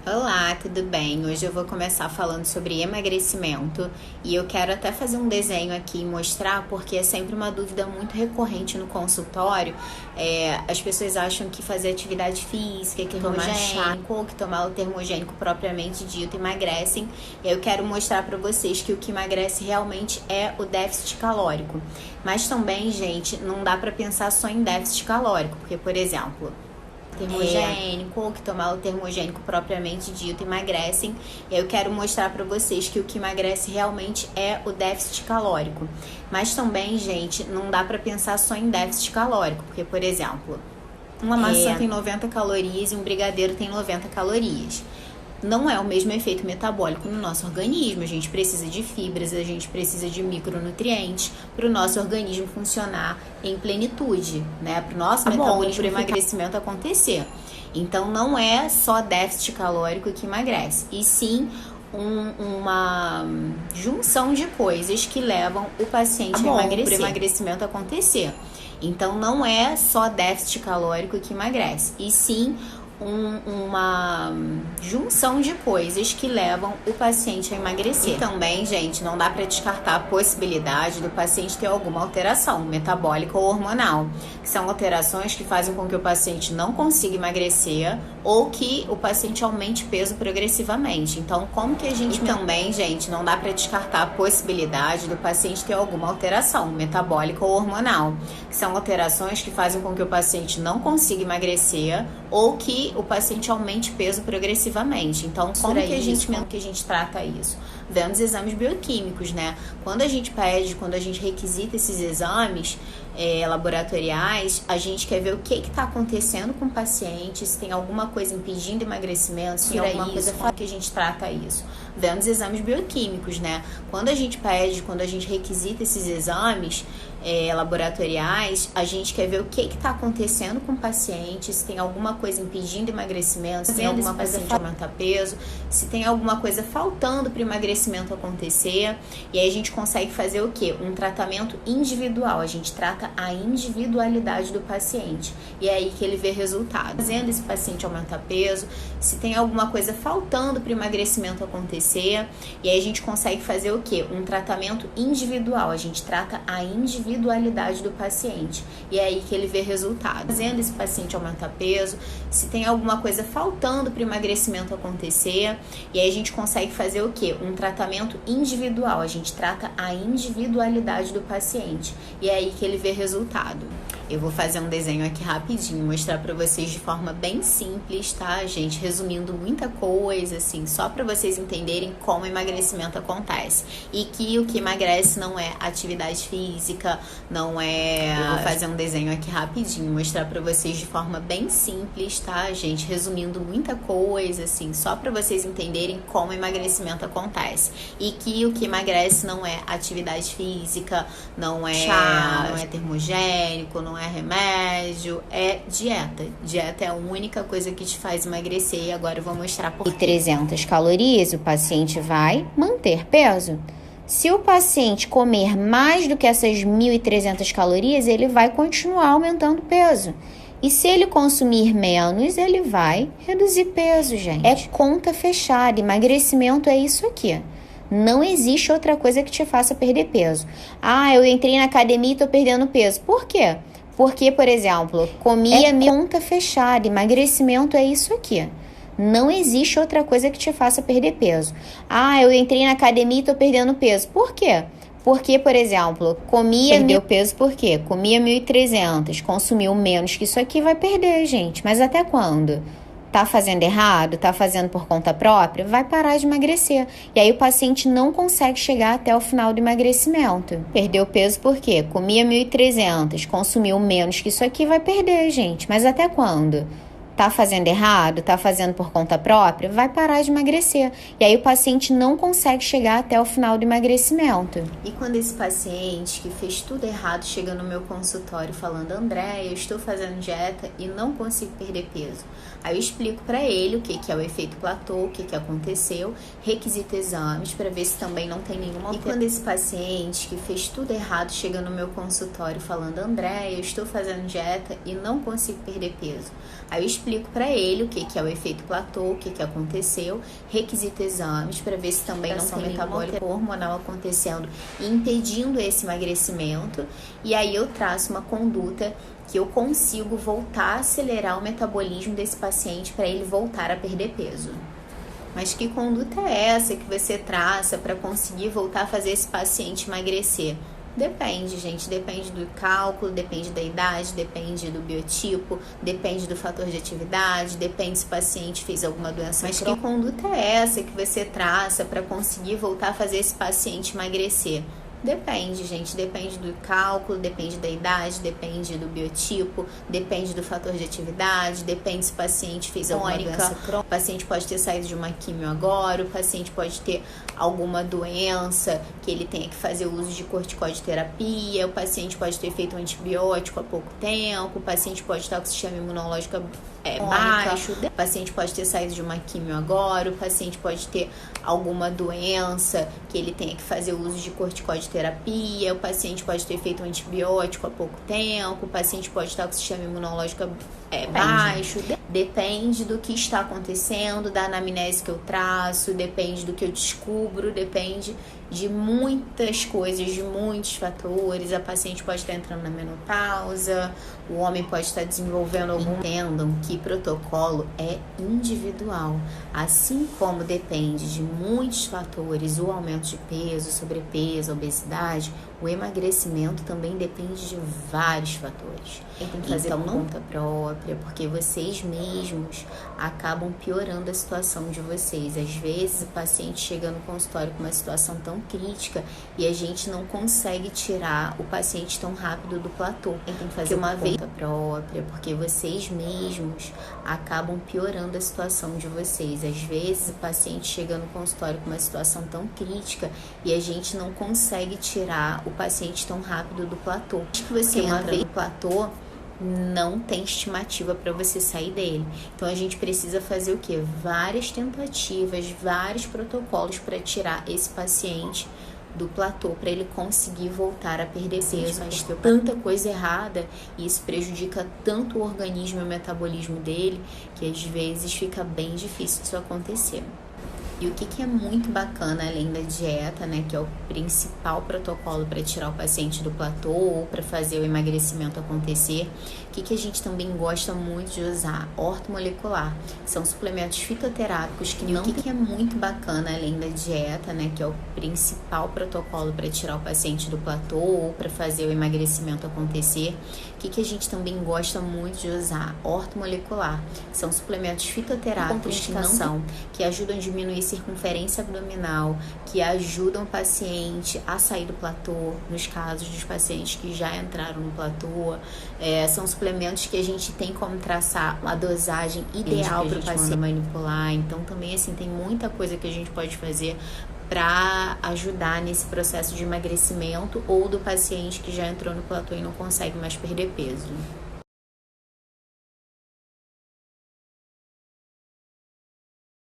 Olá, tudo bem? Hoje eu vou começar falando sobre emagrecimento e eu quero até fazer um desenho aqui e mostrar porque é sempre uma dúvida muito recorrente no consultório. As pessoas acham que fazer atividade física, que tomar chá ou que tomar o termogênico propriamente dito emagrecem. Eu quero mostrar para vocês que o que emagrece realmente é o déficit calórico. Mas também, gente, não dá para pensar só em déficit calórico, porque, por exemplo, termogênico ou que tomar o termogênico propriamente dito emagrecem. Eu quero mostrar para vocês que o que emagrece realmente é o déficit calórico. Mas também, gente, não dá para pensar só em déficit calórico, porque, por exemplo, uma maçã tem 90 calorias e um brigadeiro tem 90 calorias. Não é o mesmo efeito metabólico no nosso organismo. A gente precisa de fibras, a gente precisa de micronutrientes para o nosso organismo funcionar em plenitude, né? Para o nosso metabolismo, para o emagrecimento acontecer. Então, não é só déficit calórico que emagrece, e sim uma junção de coisas que levam o paciente a emagrecer, para o emagrecimento acontecer. Então, não é só déficit calórico que emagrece, e sim uma junção de coisas que levam o paciente a emagrecer. E também, gente, não dá para descartar a possibilidade do paciente ter alguma alteração metabólica ou hormonal, que são alterações que fazem com que o paciente não consiga emagrecer ou que o paciente aumente peso progressivamente. Então, como que a gente... E também, gente, não dá para descartar a possibilidade do paciente ter alguma alteração metabólica ou hormonal, que são alterações que fazem com que o paciente não consiga emagrecer ou que o paciente aumente peso progressivamente. Então, como que a gente trata isso? Vendo os exames bioquímicos, né? Quando a gente requisita esses exames laboratoriais, a gente quer ver o que está acontecendo com o paciente, se tem alguma coisa impedindo o emagrecimento, se tem alguma coisa que a gente trata isso. Vendo os exames bioquímicos, né? Quando a gente requisita esses exames laboratoriais, a gente quer ver o que está acontecendo com o paciente, se tem alguma coisa impedindo o emagrecimento, se tem alguma paciente aumentar peso, se tem alguma coisa faltando para o emagrecimento acontecer, e aí a gente consegue fazer o quê? Um tratamento individual, a gente trata a individualidade do paciente, e é aí que ele vê resultado. Fazendo esse paciente aumentar peso, se tem alguma coisa faltando para o emagrecimento acontecer, e aí a gente consegue fazer o quê? Um tratamento individual, a gente trata a individualidade do paciente, e é aí que ele vê resultado. Fazendo esse paciente aumentar peso, se tem alguma coisa faltando para o emagrecimento acontecer, e aí a gente consegue fazer o quê? Um tratamento individual, a gente trata a individualidade do paciente, e é aí que ele vê resultado. Eu vou fazer um desenho aqui rapidinho, mostrar pra vocês de forma bem simples, tá, gente? Resumindo muita coisa, assim, só pra vocês entenderem como o emagrecimento acontece. E que o que emagrece não é atividade física, não é... Eu vou fazer um desenho aqui rapidinho, mostrar pra vocês de forma bem simples, tá, gente? Resumindo muita coisa, assim, só pra vocês entenderem como o emagrecimento acontece. E que o que emagrece não é atividade física, não é chá, não é termogênico, não é remédio, é dieta. Dieta é a única coisa que te faz emagrecer, e agora eu vou mostrar por quê. 300 calorias, o paciente vai manter peso. Se o paciente comer mais do que essas 1.300 calorias, ele vai continuar aumentando peso. E se ele consumir menos, ele vai reduzir peso, gente. É conta fechada. Emagrecimento é isso aqui. Não existe outra coisa que te faça perder peso. Eu entrei na academia e tô perdendo peso. Por quê? Porque, por exemplo, comia conta fechada. Emagrecimento é isso aqui. Não existe outra coisa que te faça perder peso. Eu entrei na academia e tô perdendo peso. Por quê? Porque, por exemplo, perdeu peso por quê? Comia 1.300, consumiu menos que isso aqui, vai perder, gente. Mas até quando? Tá fazendo errado? Tá fazendo por conta própria? Vai parar de emagrecer. E aí o paciente não consegue chegar até o final do emagrecimento. Perdeu peso por quê? Comia 1.300, consumiu menos que isso aqui, vai perder, gente. Mas até quando? Tá fazendo errado? Tá fazendo por conta própria? Vai parar de emagrecer. E aí o paciente não consegue chegar até o final do emagrecimento. E quando esse paciente que fez tudo errado chega no meu consultório falando: André, eu estou fazendo dieta e não consigo perder peso. Aí eu explico para ele o que é o efeito platô, o que aconteceu, requisito exames para ver se também não tem nenhuma alteração. E quando esse paciente que fez tudo errado chega no meu consultório falando: André, eu estou fazendo dieta e não consigo perder peso. Aí eu explico explico para ele o que é o efeito platô, o que aconteceu, requisito exames para ver se também não tem metabólico hormonal acontecendo e impedindo esse emagrecimento. E aí eu traço uma conduta que eu consigo voltar a acelerar o metabolismo desse paciente para ele voltar a perder peso. Mas que conduta é essa que você traça para conseguir voltar a fazer esse paciente emagrecer? Depende, gente. Depende do cálculo, depende da idade, depende do biotipo, depende do fator de atividade, depende se o paciente fez alguma doença. Mas que conduta é essa que você traça para conseguir voltar a fazer esse paciente emagrecer? Depende, gente. Depende do cálculo, depende da idade, depende do biotipo, depende do fator de atividade, depende se o paciente fez alguma doença crônica. O paciente pode ter saído de uma quimio agora, o paciente pode ter alguma doença que ele tenha que fazer uso de corticoide terapia, o paciente pode ter feito um antibiótico há pouco tempo, o paciente pode estar com o sistema imunológico baixo, o paciente pode ter saído de uma quimio agora, o paciente pode ter alguma doença que ele tenha que fazer uso de corticoide terapia, o paciente pode ter feito um antibiótico há pouco tempo, o paciente pode estar com o sistema imunológico baixo, depende do que está acontecendo, da anamnese que eu traço, depende do que eu descubro, depende de muitas coisas, de muitos fatores. A paciente pode estar entrando na menopausa, o homem pode estar desenvolvendo algum... Entendam que protocolo é individual, assim como depende de muitos fatores, o aumento de peso, sobrepeso, obesidade, o emagrecimento também depende de vários fatores. Tem que fazer por conta própria, porque vocês mesmos acabam piorando a situação de vocês. Às vezes o paciente chega no consultório com uma situação tão crítica e a gente não consegue tirar o paciente tão rápido do platô. Tem que fazer uma vez própria, porque vocês mesmos acabam piorando a situação de vocês. Às vezes o paciente chega no consultório com uma situação tão crítica e a gente não consegue tirar o paciente tão rápido do platô. Que você entra no platô, não tem estimativa para você sair dele. Então a gente precisa fazer o quê? Várias tentativas, vários protocolos para tirar esse paciente do platô, para ele conseguir voltar a perder peso. Mas tem tanta coisa errada e isso prejudica tanto o organismo e o metabolismo dele que às vezes fica bem difícil disso acontecer. E o que é muito bacana, além da dieta, né, que é o principal protocolo para tirar o paciente do platô ou para fazer o emagrecimento acontecer, o que a gente também gosta muito de usar? Ortomolecular. São suplementos fitoterápicos que não... O que é muito bacana, além da dieta, né, que é o principal protocolo para tirar o paciente do platô ou para fazer o emagrecimento acontecer, o que a gente também gosta muito de usar? Ortomolecular. São suplementos fitoterápicos que ajudam a diminuir circunferência abdominal, que ajudam o paciente a sair do platô, nos casos dos pacientes que já entraram no platô. São suplementos que a gente tem como traçar a dosagem ideal para o paciente manipular. Então também assim tem muita coisa que a gente pode fazer para ajudar nesse processo de emagrecimento ou do paciente que já entrou no platô e não consegue mais perder peso.